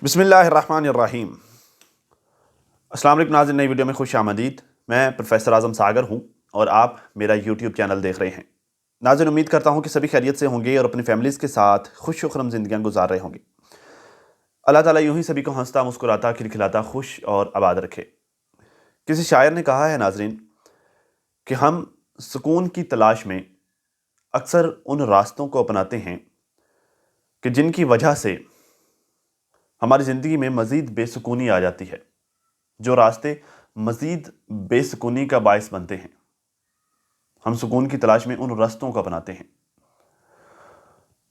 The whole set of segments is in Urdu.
بسم اللہ الرحمن الرحیم۔ السلام علیکم ناظرین، نئی ویڈیو میں خوش آمدید۔ میں پروفیسر اعظم ساگر ہوں اور آپ میرا یوٹیوب چینل دیکھ رہے ہیں۔ ناظرین، امید کرتا ہوں کہ سبھی خیریت سے ہوں گے اور اپنی فیملیز کے ساتھ خوش و خرم زندگیاں گزار رہے ہوں گے۔ اللہ تعالیٰ یوں ہی سبھی کو ہنستا مسکراتا کھلکھلاتا خوش اور آباد رکھے۔ کسی شاعر نے کہا ہے ناظرین کہ ہم سکون کی تلاش میں اکثر ان راستوں کو اپناتے ہیں کہ جن کی وجہ سے ہماری زندگی میں مزید بے سکونی آ جاتی ہے، جو راستے مزید بے سکونی کا باعث بنتے ہیں۔ ہم سکون کی تلاش میں ان راستوں کو اپناتے ہیں۔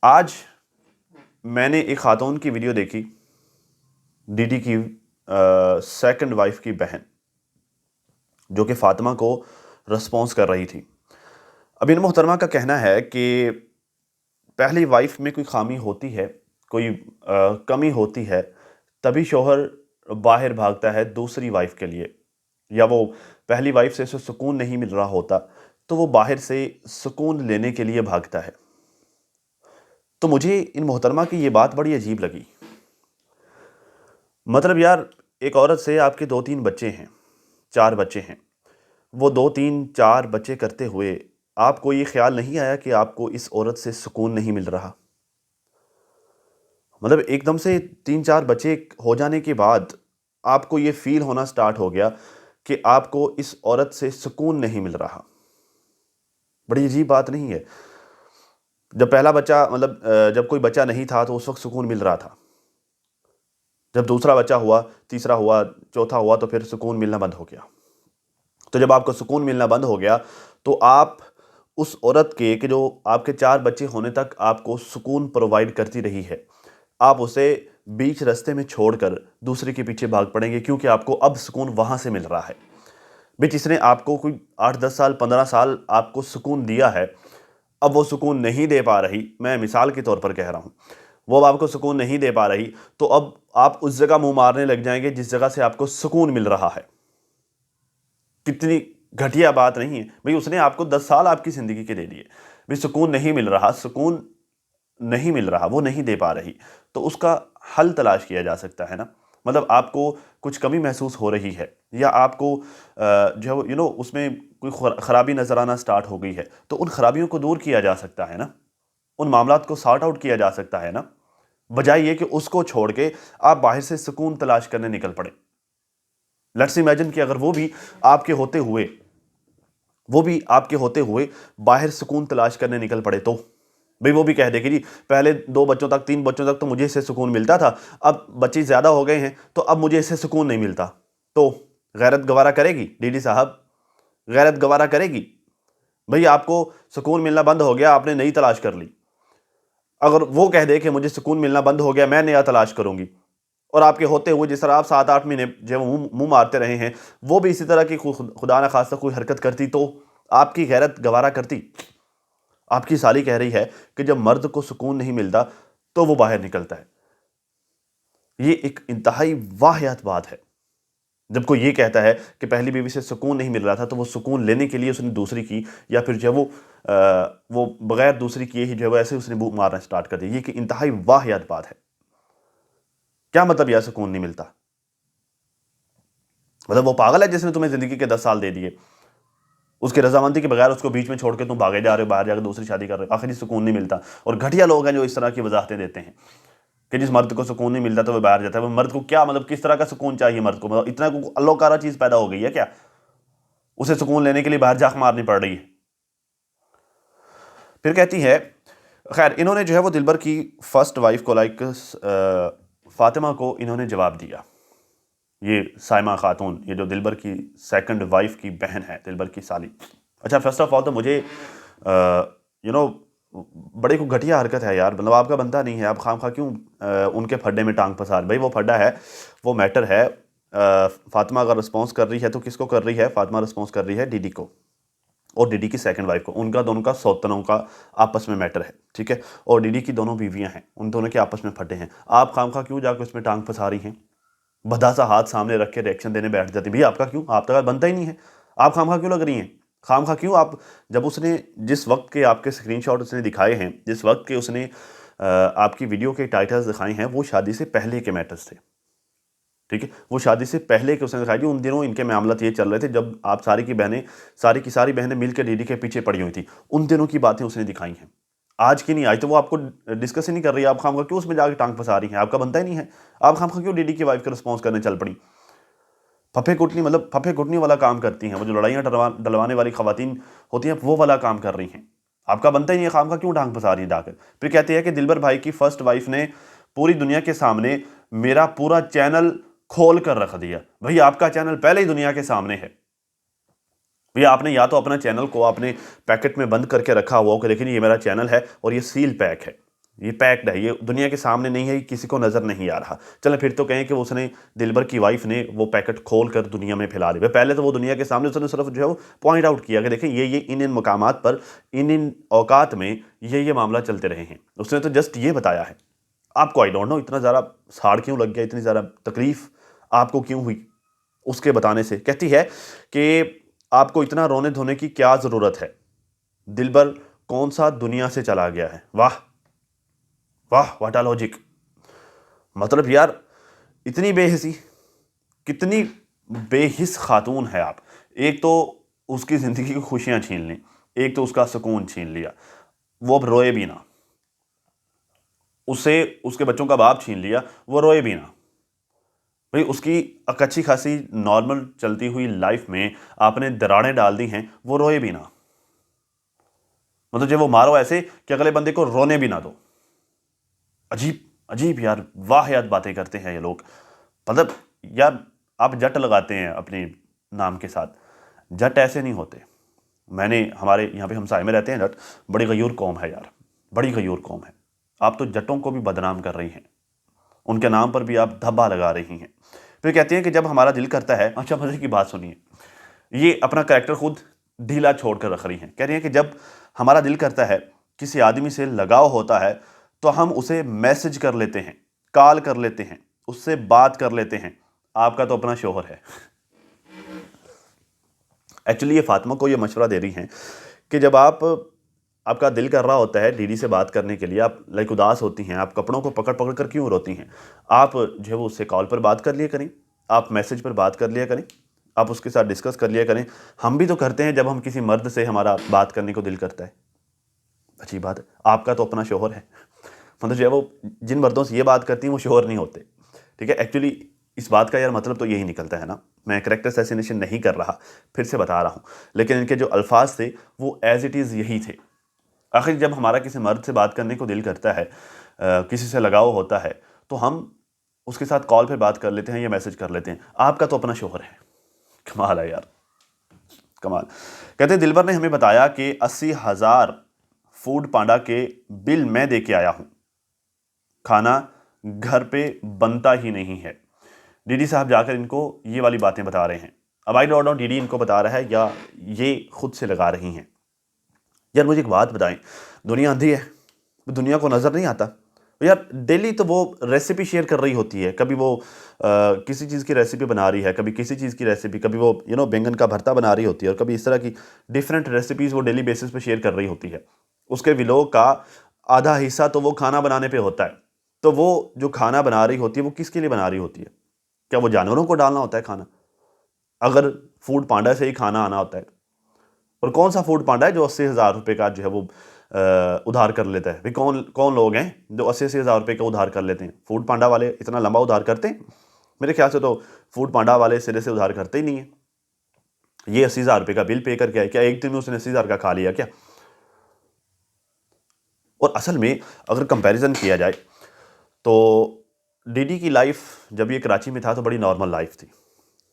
آج میں نے ایک خاتون کی ویڈیو دیکھی، ڈی ڈی کی سیکنڈ وائف کی بہن، جو کہ فاطمہ کو رسپانس کر رہی تھی۔ اب ان محترمہ کا کہنا ہے کہ پہلی وائف میں کوئی خامی ہوتی ہے، کوئی کمی ہوتی ہے، تبھی شوہر باہر بھاگتا ہے دوسری وائف کے لیے، یا وہ پہلی وائف سے اسے سکون نہیں مل رہا ہوتا تو وہ باہر سے سکون لینے کے لیے بھاگتا ہے۔ تو مجھے ان محترمہ کی یہ بات بڑی عجیب لگی۔ مطلب یار، ایک عورت سے آپ کے 2-3 بچے ہیں، 4 بچے ہیں، وہ 2-3-4 بچے کرتے ہوئے آپ کو یہ خیال نہیں آیا کہ آپ کو اس عورت سے سکون نہیں مل رہا؟ مطلب ایک دم سے 3-4 بچے ہو جانے کے بعد آپ کو یہ فیل ہونا سٹارٹ ہو گیا کہ آپ کو اس عورت سے سکون نہیں مل رہا۔ بڑی عجیب بات نہیں ہے؟ جب پہلا بچہ جب کوئی بچہ نہیں تھا تو اس وقت سکون مل رہا تھا، جب دوسرا بچہ ہوا، تیسرا ہوا، چوتھا ہوا تو پھر سکون ملنا بند ہو گیا۔ تو جب آپ کو سکون ملنا بند ہو گیا تو آپ اس عورت کے کہ جو آپ کے 4 بچے ہونے تک آپ کو سکون پرووائڈ کرتی رہی ہے، آپ اسے بیچ رستے میں چھوڑ کر دوسرے کے پیچھے بھاگ پڑیں گے، کیونکہ آپ کو اب سکون وہاں سے مل رہا ہے۔ بیچ اس نے آپ کو کوئی 8-10 سال 15 سال آپ کو سکون دیا ہے، اب وہ سکون نہیں دے پا رہی۔ میں مثال کے طور پر کہہ رہا ہوں، وہ اب آپ کو سکون نہیں دے پا رہی تو اب آپ اس جگہ منہ مارنے لگ جائیں گے جس جگہ سے آپ کو سکون مل رہا ہے۔ کتنی گھٹیا بات نہیں ہے بھئی؟ اس نے آپ کو 10 سال آپ کی زندگی کے دے دیے، بھئی سکون نہیں مل رہا، سکون نہیں مل رہا، وہ نہیں دے پا رہی، تو اس کا حل تلاش کیا جا سکتا ہے نا۔ مطلب آپ کو کچھ کمی محسوس ہو رہی ہے، یا آپ کو جو ہے اس میں کوئی خرابی نظر آنا سٹارٹ ہو گئی ہے، تو ان خرابیوں کو دور کیا جا سکتا ہے نا، ان معاملات کو سارٹ آؤٹ کیا جا سکتا ہے نا، بجائے یہ کہ اس کو چھوڑ کے آپ باہر سے سکون تلاش کرنے نکل پڑے۔ لیٹس امیجن کہ اگر وہ بھی آپ کے ہوتے ہوئے باہر سکون تلاش کرنے نکل پڑے، تو بھئی وہ بھی کہہ دے کہ جی پہلے 2 بچوں تک 3 بچوں تک تو مجھے اس سے سکون ملتا تھا، اب بچے زیادہ ہو گئے ہیں تو اب مجھے اس سے سکون نہیں ملتا، تو غیرت گوارا کرے گی؟ ڈی ڈی صاحب، غیرت گوارا کرے گی؟ بھئی آپ کو سکون ملنا بند ہو گیا، آپ نے نئی تلاش کر لی، اگر وہ کہہ دے کہ مجھے سکون ملنا بند ہو گیا، میں نیا تلاش کروں گی، اور آپ کے ہوتے ہوئے جس طرح آپ 7-8 مہینے جو منہ مارتے رہے ہیں، وہ بھی اسی طرح کی خدا نہ خواستہ کوئی حرکت کرتی تو آپ کی غیرت گوارا کرتی؟ آپ کی سالی کہہ رہی ہے کہ جب مرد کو سکون نہیں ملتا تو وہ باہر نکلتا ہے۔ یہ ایک انتہائی واہیات بات ہے۔ جب کوئی یہ کہتا ہے کہ پہلی بیوی سے سکون نہیں مل رہا تھا تو وہ سکون لینے کے لیے اس نے دوسری کی، یا پھر جو وہ بغیر دوسری کیے ہی جو ایسے اس نے منہ مارنا سٹارٹ کر دیا، یہ کہ انتہائی واہیات بات ہے۔ کیا مطلب یہ سکون نہیں ملتا؟ مطلب وہ پاگل ہے جس نے تمہیں زندگی کے 10 سال دے دیے، اس کی رضامندی کے بغیر اس کو بیچ میں چھوڑ کے تم بھاگے جا رہے ہو، باہر جا کے دوسری شادی کر رہے ہو، آخری سکون نہیں ملتا۔ اور گھٹیا لوگ ہیں جو اس طرح کی وضاحتیں دیتے ہیں کہ جس مرد کو سکون نہیں ملتا تو وہ باہر جاتا ہے۔ وہ مرد کو کیا مطلب کس طرح کا سکون چاہیے مرد کو؟ مطلب اتنا اللہ کارا چیز پیدا ہو گئی ہے کیا اسے سکون لینے کے لیے باہر جاک مارنی پڑ رہی ہے؟ پھر کہتی ہے، خیر انہوں نے جو ہے وہ دلبر کی فرسٹ وائف کو فاطمہ کو انہوں نے جواب دیا، یہ سائمہ خاتون، یہ جو دلبر کی سیکنڈ وائف کی بہن ہے، دلبر کی سالی۔ اچھا، فرسٹ آف آل تو مجھے بڑے کو گھٹیا حرکت ہے یار، مطلب آپ کا بنتا نہیں ہے، آپ خام خواہ کیوں ان کے پھڈے میں ٹانگ پھنسا؟ بھائی وہ پھڈا ہے، وہ میٹر ہے۔ فاطمہ اگر رسپانس کر رہی ہے تو کس کو کر رہی ہے؟ فاطمہ رسپانس کر رہی ہے ڈی ڈی کو، اور ڈی ڈی کی سیکنڈ وائف کو۔ ان کا دونوں کا سوتنوں کا آپس میں میٹر ہے، ٹھیک ہے، اور ڈی ڈی کی دونوں بیویاں ہیں، ان دونوں کے آپس میں پھڈے ہیں۔ آپ خام خواہ کیوں جا کے اس میں ٹانگ پھنسا رہی ہیں؟ بھدا سا ہاتھ سامنے رکھ کے ریئیکشن دینے بیٹھ جاتی، بھئی آپ کا کیوں؟ آپ کا بنتا ہی نہیں ہے، آپ خام خواہ کیوں لگ رہی ہیں؟ خام خواہ کیوں آپ، جب اس نے جس وقت کے آپ کے اسکرین شاٹ اس نے دکھائے ہیں، جس وقت کے اس نے آپ کی ویڈیو کے ٹائٹلز دکھائے ہیں وہ شادی سے پہلے کے میٹرز تھے، ٹھیک ہے، وہ شادی سے پہلے کے اس نے دکھائی تھی. ان دنوں ان کے معاملات یہ چل رہے تھے جب آپ ساری کی ساری بہنیں مل کے ڈی ڈی کے پیچھے پڑی ہوئی تھیں. ان دنوں کی باتیں اس نے دکھائی ہیں، آج کی نہیں. آج تو وہ آپ کو ڈسکس ہی نہیں کر رہی ہے، آپ خواہ کیوں اس میں جا کے ٹانگ پھنسا رہی ہیں؟ آپ کا بنتا ہی نہیں ہے، آپ خواہ کیوں ڈی ڈی کی وائف کا رسپانس کرنے چل پڑی؟ پھپھے کٹنی والا کام کرتی ہیں، وہ جو لڑائیاں ڈلوانے والی خواتین ہوتی ہیں وہ والا کام کر رہی ہیں. آپ کا بنتا ہی نہیں ہے، خام کا کیوں ٹانگ پھنسا رہی ہیں جا کر؟ پھر کہتی ہے کہ دلبر بھائی کی فرسٹ وائف نے پوری دنیا کے سامنے میرا پورا چینل کھول کر رکھ دیا. بھئی آپ کا چینل پہلے ہی دنیا کے سامنے ہے. بھئی آپ نے یا تو اپنا چینل کو اپنے پیکٹ میں بند کر کے رکھا ہوا ہو کہ لیکن یہ میرا چینل ہے اور یہ سیل پیک ہے، یہ پیکڈ ہے، یہ دنیا کے سامنے نہیں ہے، کسی کو نظر نہیں آ رہا. چلیں پھر تو کہیں کہ اس نے دلبر کی وائف نے وہ پیکٹ کھول کر دنیا میں پھیلا دیا. پہلے تو وہ دنیا کے سامنے اس نے صرف جو ہے وہ پوائنٹ آؤٹ کیا کہ دیکھیں یہ ان مقامات پر ان اوقات میں یہ معاملہ چلتے رہے ہیں. اس نے تو جسٹ یہ بتایا ہے. آپ کو آئی ڈونٹ نو اتنا زیادہ ساڑ کیوں لگ گیا، اتنی زیادہ تکلیف آپ کو کیوں ہوئی اس کے بتانے سے. کہتی ہے کہ آپ کو اتنا رونے دھونے کی کیا ضرورت ہے، دلبر کون سا دنیا سے چلا گیا ہے. واہ واہ، واٹ آ لاجک. مطلب یار اتنی بے حسی، کتنی بے حس خاتون ہے آپ. ایک تو اس کی زندگی کی خوشیاں چھین لیں، ایک تو اس کا سکون چھین لیا، وہ اب روئے بھی نہ. اسے اس کے بچوں کا باپ چھین لیا، وہ روئے بھی نہ. بھئی اس کی اچھی خاصی نارمل چلتی ہوئی لائف میں آپ نے دراڑیں ڈال دی ہیں، وہ روئے بھی نہ. مطلب جب وہ مارو ایسے کہ اگلے بندے کو رونے بھی نہ دو. عجیب عجیب یار، واہیات باتیں کرتے ہیں یہ لوگ. مطلب یار آپ جٹ لگاتے ہیں اپنے نام کے ساتھ، جٹ ایسے نہیں ہوتے. میں نے ہمارے یہاں پہ ہمسائے میں رہتے ہیں جٹ، بڑی غیور قوم ہے یار، بڑی غیور قوم ہے. آپ تو جٹوں کو بھی بدنام کر رہی ہیں، ان کے نام پر بھی آپ دھبا لگا رہی ہیں. پھر کہتے ہیں کہ جب ہمارا دل کرتا ہے، اچھا مزے کی بات سنیے، یہ اپنا کریکٹر خود ڈھیلا چھوڑ کر رکھ رہی ہیں. کہہ رہی ہیں کہ جب ہمارا دل کرتا ہے، کسی آدمی سے لگاؤ ہوتا ہے تو ہم اسے میسج کر لیتے ہیں، کال کر لیتے ہیں، اس سے بات کر لیتے ہیں. آپ کا تو اپنا شوہر ہے. ایکچولی یہ فاطمہ کو یہ مشورہ دے رہی ہیں کہ جب آپ کا دل کر رہا ہوتا ہے ڈی ڈی سے بات کرنے کے لیے، آپ لائک اداس ہوتی ہیں، آپ کپڑوں کو پکڑ پکڑ کر کیوں روتی ہیں؟ آپ جو ہے وہ اس سے کال پر بات کر لیا کریں، آپ میسج پر بات کر لیا کریں، آپ اس کے ساتھ ڈسکس کر لیا کریں. ہم بھی تو کرتے ہیں جب ہم کسی مرد سے ہمارا بات کرنے کو دل کرتا ہے. اچھی بات ہے، آپ کا تو اپنا شوہر ہے. مطلب جو ہے وہ جن مردوں سے یہ بات کرتی ہیں وہ شوہر نہیں ہوتے. ٹھیک ہے، ایکچولی اس بات کا یار مطلب تو یہی نکلتا ہے نا. میں کریکٹر اسیسینیشن نہیں کر رہا، پھر سے بتا رہا ہوں، لیکن ان کے جو الفاظ تھے وہ ایز اٹ از یہی تھے. آخر جب ہمارا کسی مرد سے بات کرنے کو دل کرتا ہے، کسی سے لگاؤ ہوتا ہے، تو ہم اس کے ساتھ کال پہ بات کر لیتے ہیں یا میسج کر لیتے ہیں. آپ کا تو اپنا شوہر ہے. کمال ہے یار، کمال. کہتے ہیں دلبر نے ہمیں بتایا کہ 80,000 فوڈ پانڈا کے بل میں دے کے آیا ہوں، کھانا گھر پہ بنتا ہی نہیں ہے. ڈی ڈی صاحب جا کر ان کو یہ والی باتیں بتا رہے ہیں. اب I don't know D D ان کو بتا رہا ہے یا یہ خود سے لگا رہی ہیں. یار مجھے ایک بات بتائیں، دنیا اندھی ہے، دنیا کو نظر نہیں آتا؟ یار ڈیلی تو وہ ریسیپی شیئر کر رہی ہوتی ہے، کبھی وہ کسی چیز کی ریسیپی بنا رہی ہے، کبھی کسی چیز کی ریسیپی، کبھی وہ بینگن کا بھرتا بنا رہی ہوتی ہے، اور کبھی اس طرح کی ڈیفرنٹ ریسیپیز وہ ڈیلی بیسس پہ شیئر کر رہی ہوتی ہے. اس کے ولاگ کا آدھا حصہ تو وہ کھانا بنانے پہ ہوتا ہے. تو وہ جو کھانا بنا رہی ہوتی ہے وہ کس کے لیے بنا رہی ہوتی ہے؟ کیا وہ جانوروں کو ڈالنا ہوتا ہے کھانا؟ اگر فوڈ پانڈا سے ہی کھانا آنا ہوتا ہے، اور کون سا فوڈ پانڈا ہے جو 80,000 روپے کا جو ہے وہ ادھار کر لیتا ہے؟ کون لوگ ہیں جو 80,000 روپے کا ادھار کر لیتے ہیں؟ فوڈ پانڈا والے اتنا لمبا ادھار کرتے ہیں؟ میرے خیال سے تو فوڈ پانڈا والے سرے سے ادھار کرتے ہی نہیں ہیں. یہ 80,000 روپے کا بل پے کر کے آئے، کیا ایک دن میں اس نے 80,000 کا کھا لیا کیا؟ اور اصل میں اگر کمپیریزن کیا جائے تو ڈی ڈی کی لائف جب یہ کراچی میں تھا تو بڑی نارمل لائف تھی.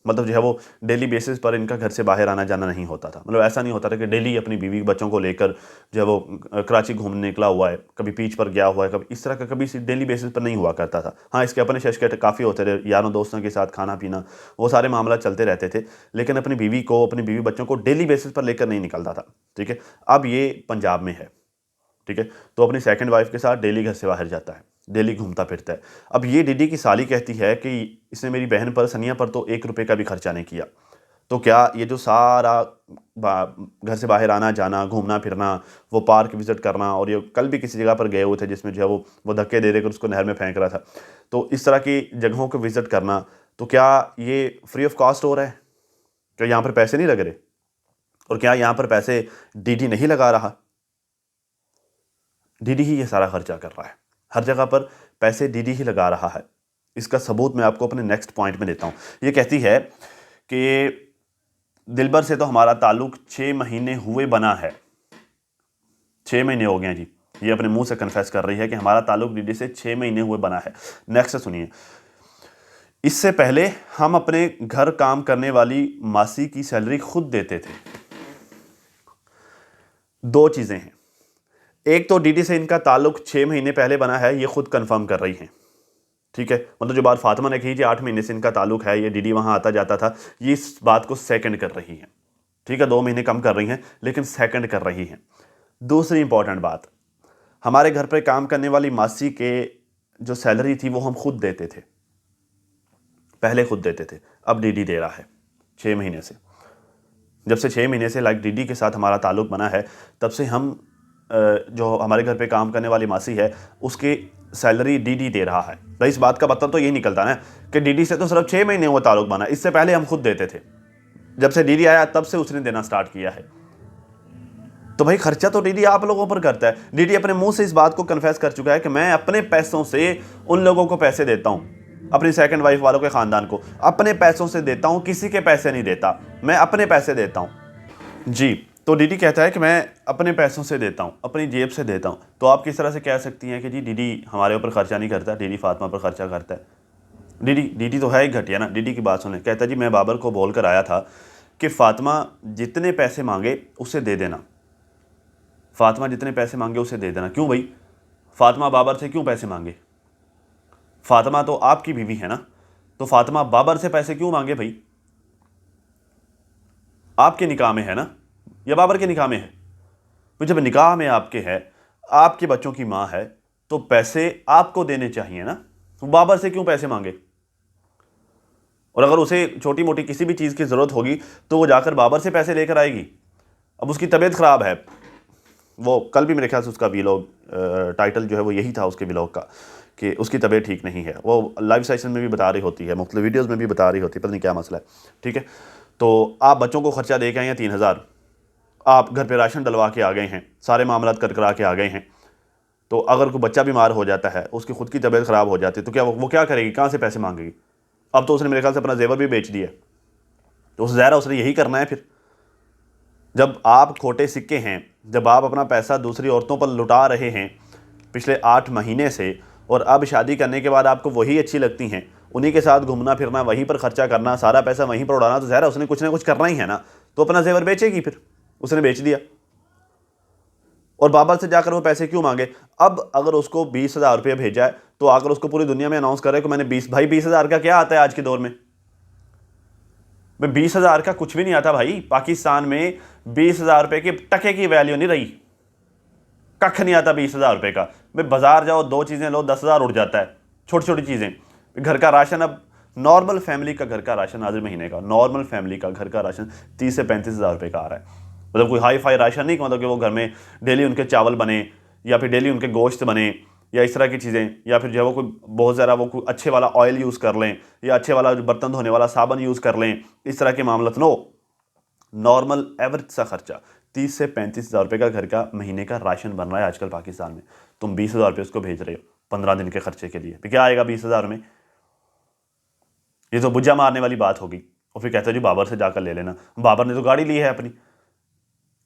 مطلب جو ہے وہ ڈیلی بیسس پر ان کا گھر سے باہر آنا جانا نہیں ہوتا تھا. مطلب ایسا نہیں ہوتا تھا کہ ڈیلی اپنی بیوی بچوں کو لے کر جو ہے وہ کراچی گھومنے نکلا ہوا ہے، کبھی پیچ پر گیا ہوا ہے، کبھی اس طرح کا کبھی ڈیلی بیسس پر نہیں ہوا کرتا تھا. ہاں اس کے اپنے ششکٹ کافی ہوتے رہے، یاروں دوستوں کے ساتھ کھانا پینا، وہ سارے معاملات چلتے رہتے تھے، لیکن اپنی بیوی کو، اپنی بیوی بچوں کو ڈیلی بیسس پر لے کر نہیں نکلتا تھا. ٹھیک ہے، اب یہ پنجاب میں ہے. ٹھیک ہے، تو اپنی سیکنڈ وائف کے ساتھ ڈیلی گھر سے باہر جاتا ہے، ڈیلی گھومتا پھرتا ہے. اب یہ ڈی ڈی کی سالی کہتی ہے کہ اس نے میری بہن پر، سنیا پر تو 1 روپے کا بھی خرچہ نہیں کیا. تو کیا یہ جو سارا گھر سے باہر آنا جانا، گھومنا پھرنا، وہ پارک وزٹ کرنا، اور یہ کل بھی کسی جگہ پر گئے ہوئے تھے جس میں جو ہے وہ دھکے دے کر اس کو نہر میں پھینک رہا تھا، تو اس طرح کی جگہوں کو وزٹ کرنا، تو کیا یہ فری آف کاسٹ ہو رہا ہے؟ کیا یہاں پر پیسے نہیں لگ رہے؟ اور کیا یہاں پر پیسے ڈی ڈی نہیں لگا رہا؟ ڈی ڈی ہی یہ سارا خرچہ کر رہا ہے، ہر جگہ پر پیسے ڈی ڈی ہی لگا رہا ہے۔ اس کا ثبوت میں آپ کو اپنے نیکسٹ پوائنٹ میں دیتا ہوں۔ یہ کہتی ہے کہ دلبر سے تو ہمارا تعلق 6 مہینے ہوئے بنا ہے، 6 مہینے ہو گئے ہیں جی، یہ اپنے منہ سے کنفیس کر رہی ہے کہ ہمارا تعلق ڈی ڈی سے 6 مہینے ہوئے بنا ہے۔ نیکسٹ سنیے، اس سے پہلے ہم اپنے گھر کام کرنے والی ماسی کی سیلری خود دیتے تھے۔ دو چیزیں ہیں، ایک تو ڈی ڈی سے ان کا تعلق 6 مہینے پہلے بنا ہے، یہ خود کنفرم کر رہی ہیں، ٹھیک ہے، مطلب جو بات فاطمہ نے کہی جی 8 مہینے سے ان کا تعلق ہے، یہ ڈی ڈی وہاں آتا جاتا تھا، یہ اس بات کو سیکنڈ کر رہی ہیں، ٹھیک ہے، 2 مہینے کم کر رہی ہیں لیکن سیکنڈ کر رہی ہیں۔ دوسری امپورٹنٹ بات، ہمارے گھر پہ کام کرنے والی ماسی کے جو سیلری تھی وہ ہم خود دیتے تھے، پہلے خود دیتے تھے، اب ڈی ڈی دے رہا ہے 6 مہینے سے۔ جب سے 6 مہینے سے لائک ڈی ڈی کے ساتھ ہمارا تعلق بنا ہے، تب سے ہم جو ہمارے گھر پہ کام کرنے والی ماسی ہے اس کی سیلری ڈی ڈی دے رہا ہے۔ بھائی اس بات کا مطلب تو یہی نکلتا نا کہ ڈی ڈی سے تو صرف 6 مہینے ہوا تعلق بنا، اس سے پہلے ہم خود دیتے تھے، جب سے ڈی ڈی آیا تب سے اس نے دینا سٹارٹ کیا ہے۔ تو بھائی خرچہ تو ڈی ڈی آپ لوگوں پر کرتا ہے، ڈی ڈی اپنے منہ سے اس بات کو کنفیس کر چکا ہے کہ میں اپنے پیسوں سے ان لوگوں کو پیسے دیتا ہوں، اپنی سیکنڈ وائف والوں کے خاندان کو اپنے پیسوں سے دیتا ہوں، کسی کے پیسے نہیں دیتا، میں اپنے پیسے دیتا ہوں جی۔ تو ڈی ڈی کہتا ہے کہ میں اپنے پیسوں سے دیتا ہوں، اپنی جیب سے دیتا ہوں۔ تو آپ کس طرح سے کہہ سکتی ہیں کہ جی ڈی ڈی ہمارے اوپر خرچہ نہیں کرتا، ڈی ڈی فاطمہ پر خرچہ کرتا ہے؟ ڈی ڈی تو ہے ہی گھٹیا نا۔ ڈی ڈی کی بات سنیں، کہتا ہے جی میں بابر کو بول کر آیا تھا کہ فاطمہ جتنے پیسے مانگے اسے دے دینا، فاطمہ جتنے پیسے مانگے اسے دے دینا۔ کیوں بھائی؟ فاطمہ بابر سے کیوں پیسے مانگے؟ فاطمہ تو آپ کی بیوی ہے نا، تو فاطمہ بابر سے پیسے کیوں مانگے بھائی؟ آپ کے نکاح میں ہے نا یا بابر کے نکاح میں ہے؟ تو جب نکاح میں آپ کے ہے، آپ کے بچوں کی ماں ہے، تو پیسے آپ کو دینے چاہیے نا، تو بابر سے کیوں پیسے مانگے؟ اور اگر اسے چھوٹی موٹی کسی بھی چیز کی ضرورت ہوگی تو وہ جا کر بابر سے پیسے لے کر آئے گی۔ اب اس کی طبیعت خراب ہے، وہ کل بھی میرے خیال سے اس کا ویلاگ ٹائٹل جو ہے وہ یہی تھا اس کے ویلاگ کا کہ اس کی طبیعت ٹھیک نہیں ہے، وہ لائیو سیشن میں بھی بتا رہی ہوتی ہے، مختلف ویڈیوز میں بھی بتا رہی ہوتی ہے، پتہ نہیں کیا مسئلہ ہے، ٹھیک ہے۔ تو آپ بچوں کو خرچہ دے کے آئے ہیں 3000، آپ گھر پہ راشن ڈلوا کے آ گئے ہیں، سارے معاملات کرا کے آ گئے ہیں، تو اگر کوئی بچہ بیمار ہو جاتا ہے، اس کی خود کی طبیعت خراب ہو جاتی ہے، تو کیا وہ کیا کرے گی؟ کہاں سے پیسے مانگے گی؟ اب تو اس نے میرے خیال سے اپنا زیور بھی بیچ دیا، تو ظاہر ہے اس نے یہی کرنا ہے۔ پھر جب آپ کھوٹے سکے ہیں، جب آپ اپنا پیسہ دوسری عورتوں پر لٹا رہے ہیں پچھلے 8 مہینے سے، اور اب شادی کرنے کے بعد آپ کو وہی اچھی لگتی ہیں، انہی کے ساتھ گھومنا پھرنا، وہیں پر خرچہ کرنا، سارا پیسہ وہیں پر اڑانا، تو ظاہر ہے اس نے کچھ نہ کچھ کرنا ہی ہے نا، تو اپنا زیور بیچے گی۔ پھر اس نے بیچ دیا، اور بابر سے جا کر وہ پیسے کیوں مانگے؟ اب اگر اس کو 20,000 روپے بھیجا ہے تو آ کر اس کو پوری دنیا میں اناؤنس کرے کہ میں نے 20,000 کا کیا آتا ہے آج کے دور میں؟ 20,000 کا کچھ بھی نہیں آتا بھائی، پاکستان میں 20,000 روپے کے ٹکے کی ویلیو نہیں رہی، ککھ نہیں آتا 20,000 روپے کا۔ میں بازار جاؤ 2 چیزیں لو 10,000 اڑ جاتا ہے، چھوٹی چھوٹی چیزیں۔ گھر کا راشن، اب نارمل فیملی کا گھر کا راشن آج مہینے کا، نارمل فیملی کا گھر کا راشن 30 سے 35,000 روپے کا آ رہا ہے، مطلب کوئی ہائی فائی راشن نہیں، مطلب کہ وہ گھر میں ڈیلی ان کے چاول بنے، یا پھر ڈیلی ان کے گوشت بنے، یا اس طرح کی چیزیں، یا پھر جو ہے وہ کوئی بہت زیادہ وہ کوئی اچھے والا آئل یوز کر لیں، یا اچھے والا برتن دھونے والا صابن یوز کر لیں، اس طرح کے معاملات۔ نو، نارمل ایوریج سا خرچہ 30 سے 35,000 روپے کا گھر کا مہینے کا راشن بن رہا ہے آج کل پاکستان میں، تم 20,000 روپے اس کو بھیج رہے ہو 15 دن کے خرچے کے لیے، پھر کیا آئے گا 20,000 میں؟ یہ تو بجا مارنے والی بات ہوگی۔ اور پھر کہتے ہیں جی بابر سے جا کر لے لینا، بابر نے تو گاڑی لی ہے اپنی،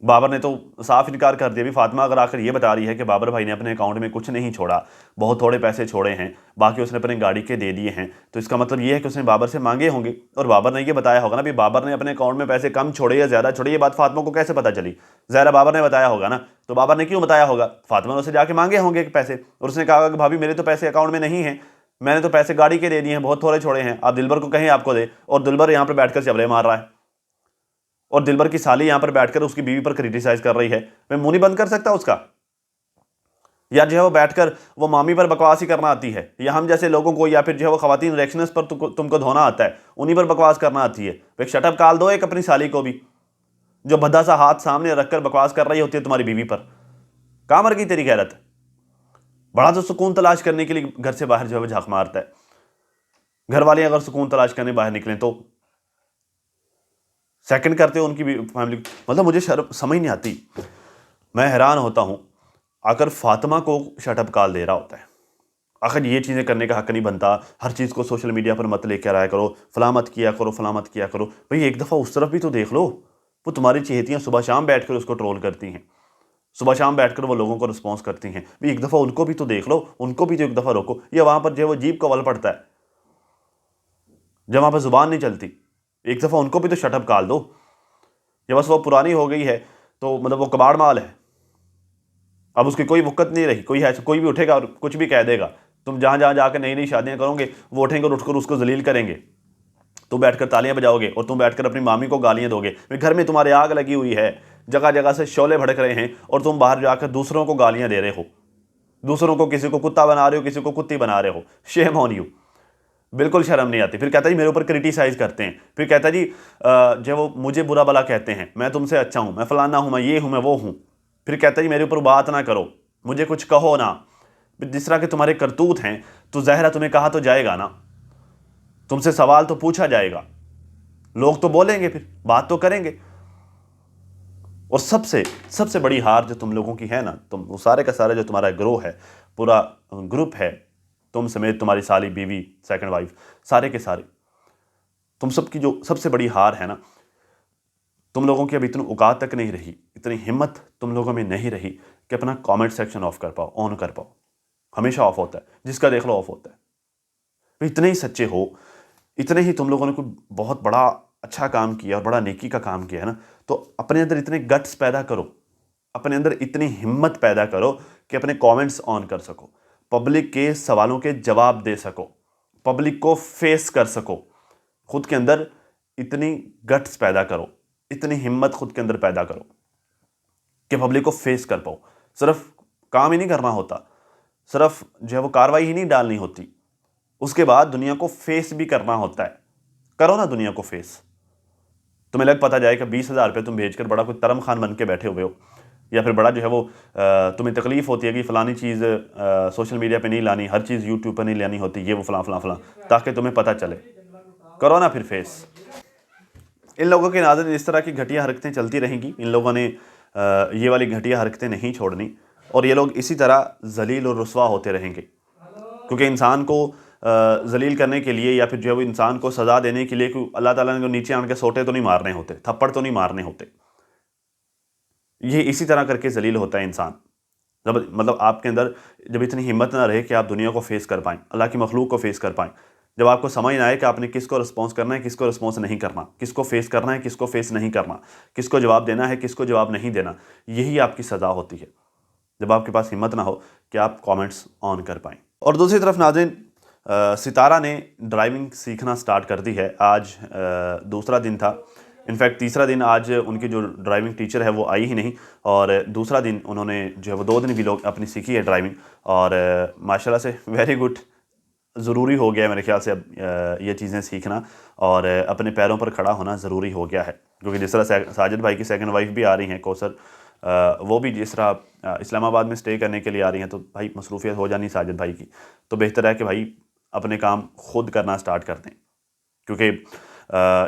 بابر نے تو صاف انکار کر دیا۔ بھی فاطمہ اگر آ کر یہ بتا رہی ہے کہ بابر بھائی نے اپنے اکاؤنٹ میں کچھ نہیں چھوڑا، بہت تھوڑے پیسے چھوڑے ہیں، باقی اس نے اپنے گاڑی کے دے دیے ہیں، تو اس کا مطلب یہ ہے کہ اس نے بابر سے مانگے ہوں گے، اور بابر نے یہ بتایا ہوگا نا بھی بابر نے اپنے اکاؤنٹ میں پیسے کم چھوڑے یا زیادہ چھوڑے، یہ بات فاطمہ کو کیسے پتہ چلی؟ ظاہر بابر نے بتایا ہوگا نا، تو بابر نے کیوں بتایا ہوگا؟ فاطمہ نے اسے جا کے مانگے ہوں گے پیسے، اور اس نے کہا کہ بھابھی میرے تو پیسے اکاؤنٹ میں نہیں ہیں، میں نے تو پیسے گاڑی کے دے دیے ہیں، بہت تھوڑے چھوڑے ہیں، آپ دلبر کو کہیں آپ کو دے، اور دلبر یہاں پر بیٹھ کر چبلے مار رہا ہے، اور دلبر کی سالی یہاں پر بیٹھ کر اس کی بیوی پر کریٹیسائز کر رہی ہے، میں منہ نہیں بند کر سکتا اس کا؟ یا جو ہے وہ بیٹھ کر وہ مامی پر بکواس ہی کرنا آتی ہے، یا ہم جیسے لوگوں کو، یا پھر جو ہے وہ خواتین ریئیکشنز پر تم کو دھونا آتا ہے، انہی پر بکواس کرنا آتی ہے؟ ایک شٹ اپ کال دو ایک اپنی سالی کو بھی، جو بھدا سا ہاتھ سامنے رکھ کر بکواس کر رہی ہوتی ہے تمہاری بیوی پر. کہاں مر گئی تیری غیرت؟ بڑا تو سکون تلاش کرنے کے لیے گھر سے باہر جو ہے وہ جھانک مارتا ہے. گھر والے اگر سکون تلاش کرنے باہر نکلیں تو سیکنڈ کرتے ہو ان کی بھی فیملی. مطلب مجھے شرم سمجھ نہیں آتی، میں حیران ہوتا ہوں. آخر فاطمہ کو شٹ اپ کال دے رہا ہوتا ہے، آخر یہ چیزیں کرنے کا حق نہیں بنتا. ہر چیز کو سوشل میڈیا پر مت لے کے آیا کرو، فلاں مت کیا کرو، فلاں مت کیا کرو. بھئی ایک دفعہ اس طرف بھی تو دیکھ لو، وہ تمہاری چہیتیاں صبح شام بیٹھ کر اس کو ٹرول کرتی ہیں، صبح شام بیٹھ کر وہ لوگوں کو رسپانس کرتی ہیں. بھئی ایک دفعہ ان کو بھی تو دیکھ لو، ان کو بھی تو ایک دفعہ روکو. یا وہاں پر جو ہے وہ جیب کو ول پڑتا ہے، جب وہاں پر زبان نہیں چلتی، ایک دفعہ ان کو بھی تو شٹ اپ کال دو. یا بس وہ پرانی ہو گئی ہے تو مطلب وہ کباڑ مال ہے، اب اس کی کوئی وقت نہیں رہی. کوئی بھی اٹھے گا اور کچھ بھی کہہ دے گا. تم جہاں جہاں جا کے نئی نئی شادیاں کرو گے، وہ اٹھیں گے اور اٹھ کر اس کو ذلیل کریں گے. تم بیٹھ کر تالیاں بجاؤ گے اور تم بیٹھ کر اپنی مامی کو گالیاں دو گے. گھر میں تمہارے آگ لگی ہوئی ہے، جگہ جگہ سے شعلے بھڑک رہے ہیں، اور تم باہر جا کر دوسروں کو گالیاں دے رہے ہو، دوسروں کو کسی کو کتا بنا رہے ہو، کسی کو کتی بنا رہے ہو. شیم آن یو. بالکل شرم نہیں آتی. پھر کہتا ہے جی میرے اوپر کرٹیسائز کرتے ہیں، پھر کہتا ہے جی جو وہ مجھے برا بلا کہتے ہیں، میں تم سے اچھا ہوں، میں فلانا ہوں، میں یہ ہوں، میں وہ ہوں. پھر کہتا ہے جی میرے اوپر بات نہ کرو، مجھے کچھ کہو نا. جس طرح کے تمہارے کرتوت ہیں تو ظاہر ہے تمہیں کہا تو جائے گا نا، تم سے سوال تو پوچھا جائے گا، لوگ تو بولیں گے، پھر بات تو کریں گے. اور سب سے بڑی ہار جو تم لوگوں کی ہے نا، تم وہ سارے کا سارا جو تمہارا گروہ ہے، پورا گروپ ہے، تم سمیت تمہاری سالی، بیوی، سیکنڈ وائف، سارے کے سارے، تم سب کی جو سب سے بڑی ہار ہے نا، تم لوگوں کی اب اتنی اوقات تک نہیں رہی، اتنی ہمت تم لوگوں میں نہیں رہی کہ اپنا کامنٹ سیکشن آف کر پاؤ، آن کر پاؤ. ہمیشہ آف ہوتا ہے، جس کا دیکھ لو آف ہوتا ہے. اتنے ہی سچے ہو، اتنے ہی تم لوگوں نے کوئی بہت بڑا اچھا کام کیا اور بڑا نیکی کا کام کیا ہے نا، تو اپنے اندر اتنے گٹس پیدا کرو، اپنے اندر اتنی ہمت پیدا کرو کہ اپنے کامنٹس آن کر سکو، پبلک کے سوالوں کے جواب دے سکو، پبلک کو فیس کر سکو. خود کے اندر اتنی گٹس پیدا کرو، اتنی ہمت خود کے اندر پیدا کرو کہ پبلک کو فیس کر پاؤ. صرف کام ہی نہیں کرنا ہوتا، صرف جو ہے وہ کاروائی ہی نہیں ڈالنی ہوتی، اس کے بعد دنیا کو فیس بھی کرنا ہوتا ہے. کرو نا دنیا کو فیس. تمہیں لگ پتہ جائے کہ 20,000 روپے تم بھیج کر بڑا کوئی ترم خان بن کے بیٹھے ہوئے ہو، یا پھر بڑا جو ہے وہ تمہیں تکلیف ہوتی ہے کہ فلانی چیز سوشل میڈیا پہ نہیں لانی، ہر چیز یوٹیوب پہ نہیں لانی ہوتی، یہ وہ فلاں فلاں فلاں، تاکہ تمہیں پتہ چلے. کرو نا پھر فیس. ان لوگوں کے ناظرین اس طرح کی گھٹیا حرکتیں چلتی رہیں گی. ان لوگوں نے یہ والی گھٹیا حرکتیں نہیں چھوڑنی، اور یہ لوگ اسی طرح ذلیل اور رسوا ہوتے رہیں گے. کیونکہ انسان کو ذلیل کرنے کے لیے، یا پھر جو ہے وہ انسان کو سزا دینے کے لیے، اللہ تعالیٰ نے نیچے آن کے سوٹے تو نہیں مارنے ہوتے، تھپڑ تو نہیں مارنے ہوتے. یہ اسی طرح کر کے ذلیل ہوتا ہے انسان. جب مطلب آپ کے اندر جب اتنی ہمت نہ رہے کہ آپ دنیا کو فیس کر پائیں، اللہ کی مخلوق کو فیس کر پائیں، جب آپ کو سمجھ نہ آئے کہ آپ نے کس کو رسپانس کرنا ہے، کس کو رسپانس نہیں کرنا، کس کو فیس کرنا ہے، کس کو فیس نہیں کرنا، کس کو جواب دینا ہے، کس کو جواب نہیں دینا، یہی آپ کی سزا ہوتی ہے جب آپ کے پاس ہمت نہ ہو کہ آپ کامنٹس آن کر پائیں. اور دوسری طرف ناظرین، ستارہ نے ڈرائیونگ سیکھنا سٹارٹ کر دی ہے. آج دوسرا دن تھا، انفیکٹ تیسرا دن. آج ان کی جو ڈرائیونگ ٹیچر ہے وہ آئی ہی نہیں، اور دوسرا دن انہوں نے جو ہے وہ 2 دن بھی لوگ اپنی سیکھی ہے ڈرائیونگ. اور ماشاءاللہ سے ویری گڈ. ضروری ہو گیا ہے میرے خیال سے اب یہ چیزیں سیکھنا، اور اپنے پیروں پر کھڑا ہونا ضروری ہو گیا ہے. کیونکہ جس طرح ساجد بھائی کی سیکنڈ وائف بھی آ رہی ہیں کوثر، وہ بھی جس طرح اسلام آباد میں سٹے کرنے کے لیے آ رہی ہیں، تو بھائی مصروفیت ہو جانی ساجد بھائی کی. تو بہتر ہے کہ بھائی اپنے کام خود کرنا سٹارٹ کر دیں. کیونکہ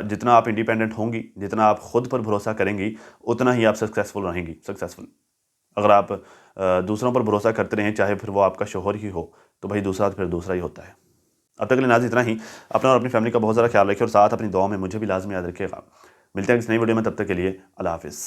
جتنا آپ انڈیپینڈنٹ ہوں گی، جتنا آپ خود پر بھروسہ کریں گی، اتنا ہی آپ سکسیسفل رہیں گی. اگر آپ دوسروں پر بھروسہ کرتے رہیں، چاہے پھر وہ آپ کا شوہر ہی ہو، تو بھائی دوسرا پھر دوسرا ہی ہوتا ہے. اب تک کے لیے ناظرین اتنا ہی. اپنا اور اپنی فیملی کا بہت زیادہ خیال رکھیں، اور ساتھ اپنی دعاؤں میں مجھے بھی لازمی یاد رکھیے گا. ملتے ہیں اس نئی ویڈیو میں، تب تک کے لیے اللہ حافظ.